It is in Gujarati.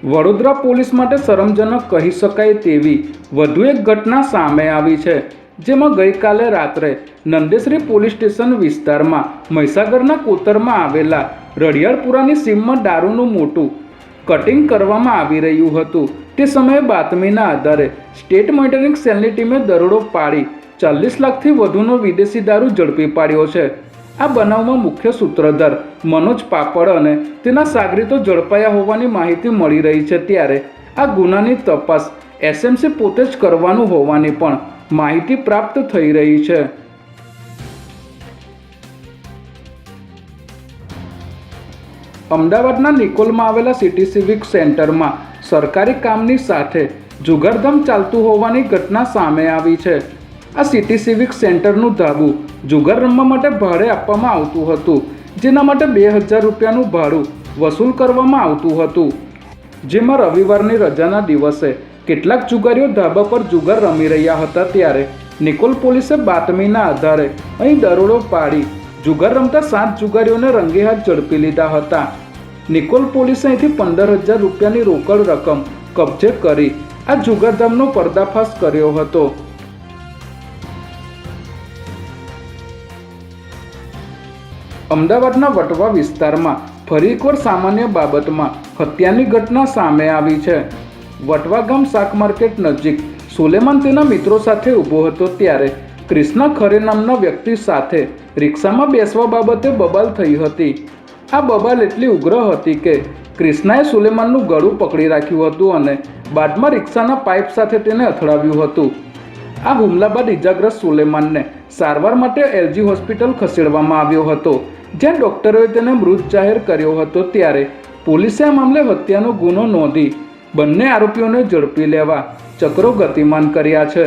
વડોદરા પોલીસ માટે શરમજનક કહી શકાય તેવી વધુ એક ઘટના સામે આવી છે, જેમાં ગઈકાલે રાત્રે નંદેસરી પોલીસ સ્ટેશન વિસ્તારમાં મહીસાગરના કોતરમાં આવેલા રડિયાળપુરાની સીમમાં દારૂનું મોટું કટિંગ કરવામાં આવી રહ્યું હતું। તે સમયે બાતમીના આધારે સ્ટેટ મોનિટરિંગ સેલની ટીમે દરોડો પાડી 40 લાખથી વધુનો વિદેશી દારૂ ઝડપી પાડ્યો છે। આ બનાવમાં મુખ્ય સૂત્રધાર મનોજ પાપડ અને તેના સાગરીતો ઝડપાયા હોવાની માહિતી મળી રહી છે। ત્યારે આ ગુનાની તપાસ એસએમસી પોતે જ કરવાનું હોવાની પણ માહિતી પ્રાપ્ત થઈ રહી છે। અમદાવાદના નિકોલમાં આવેલા સિટી સિવિક સેન્ટરમાં સરકારી કામની સાથે જુગારધામ ચાલતું હોવાની ઘટના સામે આવી છે। આ સિટી સિવિક સેન્ટરનું ધાબું જુગાર રમવા માટે ભાડે આપવામાં આવતું હતું, જેના માટે 2000 રૂપિયાનું ભાડું વસૂલ કરવામાં આવતું હતું। જેમાં રવિવારની રજાના દિવસે કેટલાક જુગારીઓ ધાબા પર જુગાર રમી રહ્યા હતા। ત્યારે નિકોલ પોલીસે બાતમીના આધારે અહીં દરોડો પાડી જુગાર રમતા 7 જુગારીઓને રંગે હાથ ઝડપી લીધા હતા। નિકોલ પોલીસે અહીંથી 15000 રૂપિયાની રોકડ રકમ કબજે કરી આ જુગારધામનો પર્દાફાશ કર્યો હતો। અમદાવાદના વટવા વિસ્તારમાં ફરી એકવાર સામાન્ય બાબતમાં હત્યાની ઘટના સામે આવી છે। વટવા ગામ શાક માર્કેટ નજીક સુલેમાન તેના મિત્રો સાથે ઊભો હતો, ત્યારે ક્રિષ્ના ખરે નામના વ્યક્તિ સાથે રિક્ષામાં બેસવા બાબતે બબાલ થઈ હતી। આ બબાલ એટલી ઉગ્ર હતી કે ક્રિષ્નાએ સુલેમાનનું ગળું પકડી રાખ્યું હતું અને બાદમાં રિક્ષાના પાઇપ સાથે તેને અથડાવ્યું હતું। આ હુમલા બાદ ઇજાગ્રસ્ત સુલેમાનને સારવાર માટે એલજી હોસ્પિટલ ખસેડવામાં આવ્યો હતો, જ્યાં ડોક્ટરોએ તેને મૃત જાહેર કર્યો હતો। ત્યારે પોલીસે આ મામલે હત્યાનો ગુનો નોંધી બંને આરોપીઓને ઝડપી લેવા ચક્રો ગતિમાન કર્યા છે।